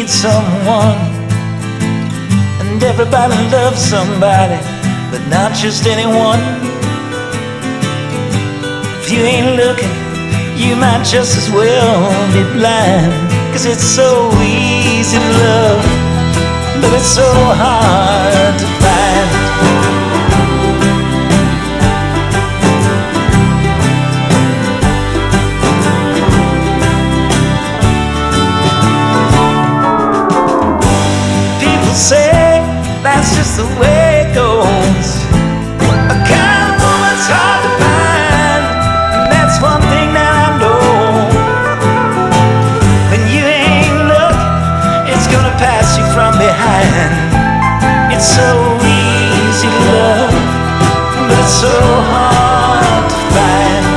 Someone, and everybody loves somebody, but not just anyone. If you ain't looking, you might just as well be blind, 'cause it's so easy to love, but it's so hard to find. Say that's just the way it goes. A kind of woman's hard to find, and that's one thing that I know. When you ain't looking, it's gonna pass you from behind. It's so easy to love, but it's so hard to find.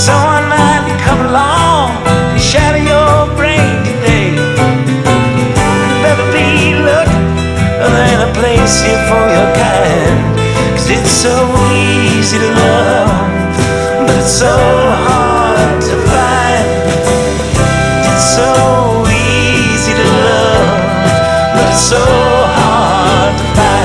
Someone might come along and shatter your brain today. You better be looking, or there ain't a place here for your kind. 'Cause it's so easy to love, but it's so hard to find. It's so easy to love, but it's so hard to find.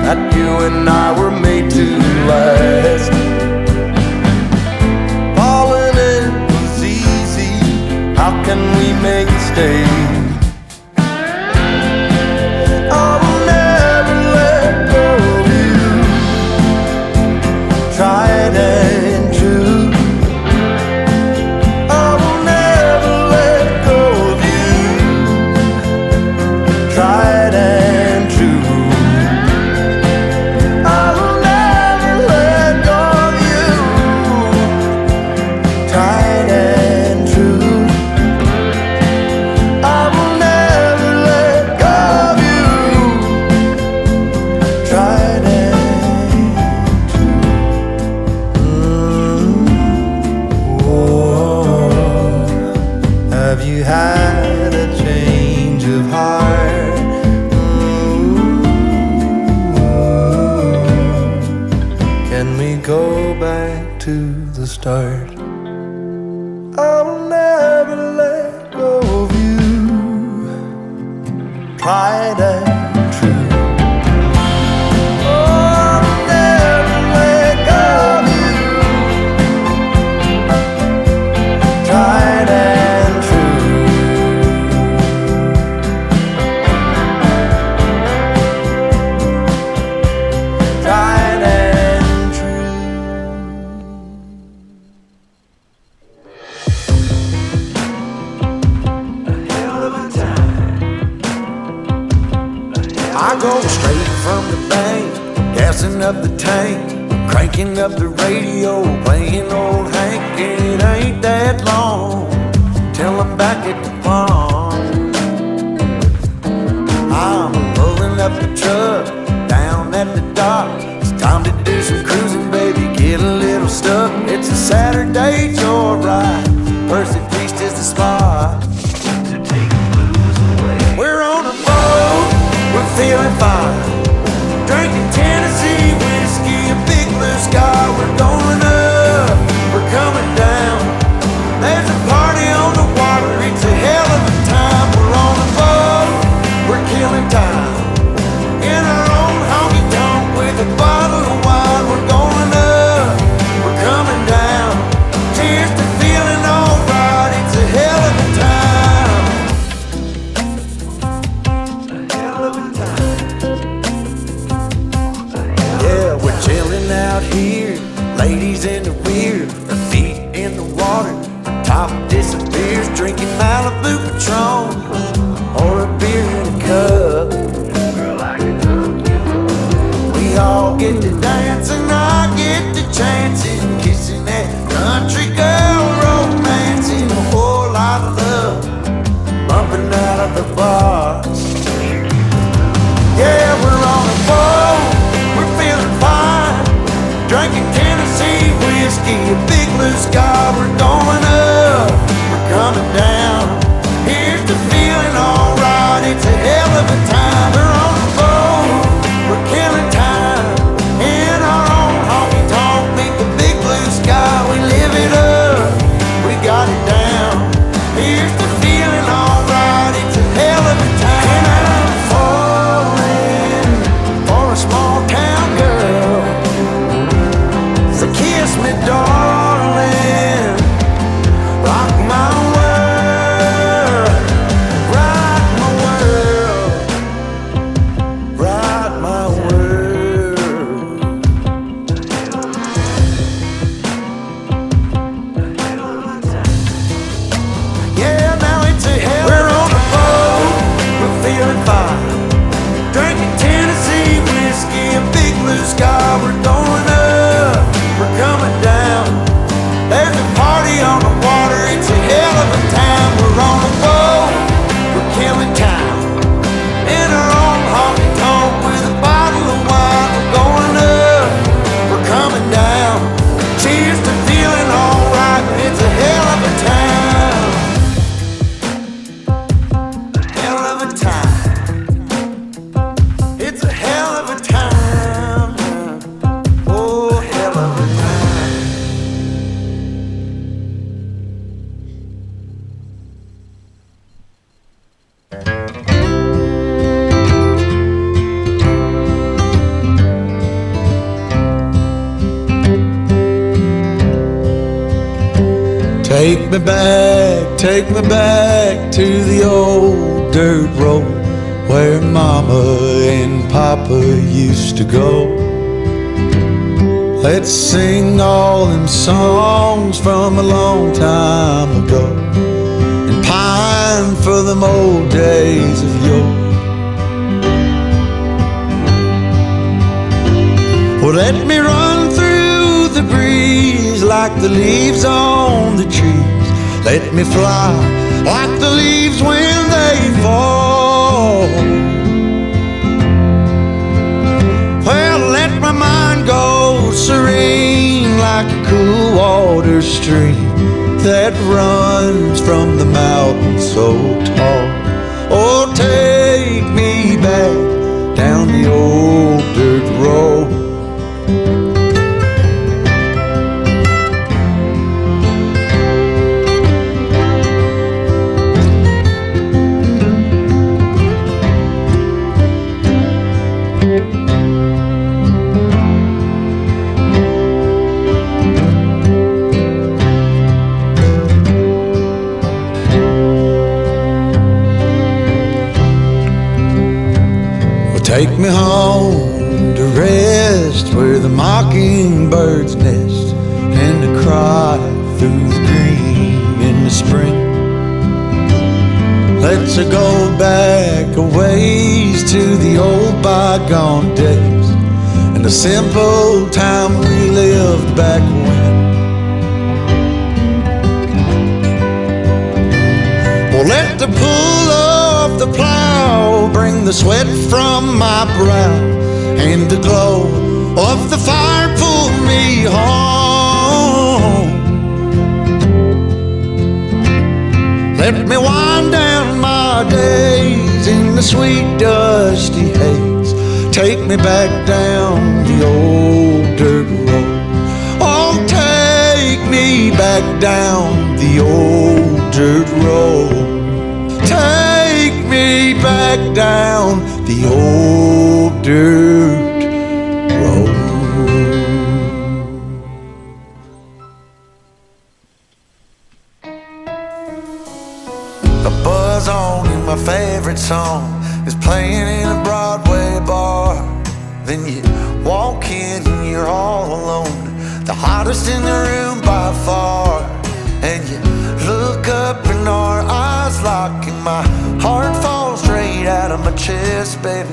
That you and I were made to last. to the start. I'll never let go of you, tried and true. I'll never let go of you, tried and true. Tried and true. A hell of a time. I go straight from the bank, gassing up the tank, cranking up the radio, playing old Hank. It ain't that long till I'm back at the pond. I'm pulling up the truck down at the dock. It's time to do some cruising, baby, get a little stuck. It's a Saturday joyride, Percy Beast is the spot to take the blues away. We're on a boat, we're feeling fine, drinking Tennessee whiskey, a big blue sky. We're going up, we're coming down. There's a party on the water, it's a hell of a time. We're on a boat, we're killing time, in our own honky tonk with a bottle of wine. We're going up, we're coming down. Cheers to feeling alright, it's a hell of a time. A hell of a time. Yeah, we're chilling out here, ladies in the rear, our feet in the water, our top disappears, drinking Malibu Patron or a beer in a cup. Girl, I can hook you up. We all get to dancing, I get to chancing, kissing that country girl, romancing, a whole lot of love bumping out of the box. Yeah, we're on a boat, we're feeling fine, drinking Tennessee whiskey, a big blue sky. We're going up, we're coming down. Here's the feeling alright, it's a hell of a time. We're on a boat, we're killing time, in our own honky tonk, meet the big blue sky. We live it up, we got it down. Here's the feeling alright, it's a hell of a time. And I'm falling for a small town girl, so kiss me, darling, rock my world, rock my world, rock my world. Yeah, now it's a hell. We're on a boat, we're feeling fine, drinking Tennessee whiskey, a big blue sky. We're going up, we're coming down. There's a party on the water, it's a hell of a time. We're on a boat, we're killing time, in our own honky tonk with a bottle of wine. We're going up, we're coming down. Cheers to feeling alright, it's a hell of a time. A hell of a time. It's a hell of a time. Oh, hell of a time. Take me back to the old dirt road where Mama and Papa used to go. Let's sing all them songs from a long time ago and pine for them old days of yore. Well, let me run through the breeze like the leaves on the trees. Let me fly like the leaves when they fall. Well, let my mind go serene like a cool water stream that runs from the mountain so tall. Oh, take me back down the old dirt road. Take me home to rest where the mockingbirds nest and to cry through the green in the spring. Let's go back a ways to the old bygone days and the simple time we lived back when. Well, let the pull of the plow bring the sweat from my brow, and the glow of the fire pull me home. Let me wind down my days in the sweet dusty haze. Take me back down the old dirt road. Oh, take me back down the old dirt road. Take me back down the old dirt road. A buzz on and my favorite song is playing in a Broadway bar. Then you walk in and you're all alone, the hottest in the room by far. And you look up and our eyes lock and my heart falls straight out of my chest, baby.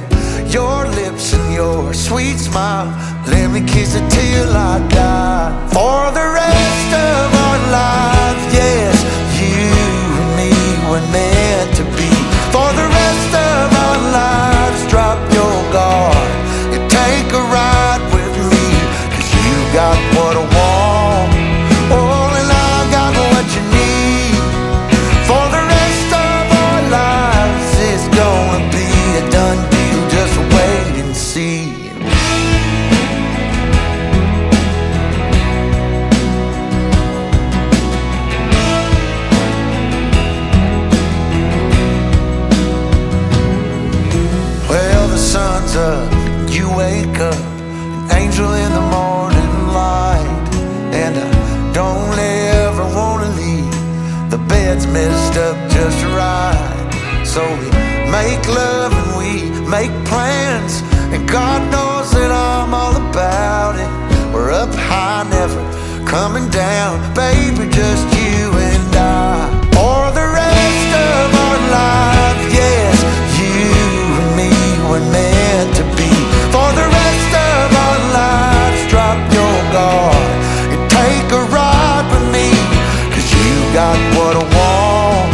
Your lips and your sweet smile, let me kiss it till I die. For the rest of our lives, yes, you and me were meant to be. For the rest of our lives, drop your guard, you take a ride with me, 'cause you got what I want, oh, and I got what you need. For the rest of our lives, it's gonna be a done deal, just wait and see. Well, the sun's up, you wake up, an angel in the morning light. And I don't ever wanna leave, the bed's messed up just right. So we make love and we make plans, and God knows that I'm all about it. We're up high, never coming down, baby, just you and I. For the rest of our lives, yes, you and me were meant to be. For the rest of our lives, drop your guard and take a ride with me, 'cause you got what I want,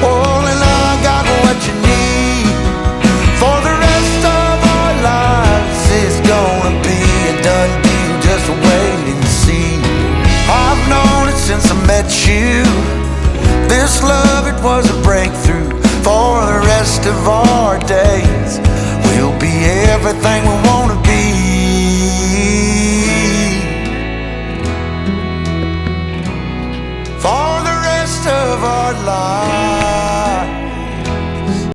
oh, and I got what you need. For the rest of our lives, it's gonna be a done deal, just wait and see. I've known it since I met you, this love, it was a breakthrough. For the rest of our days, we'll be everything we wanna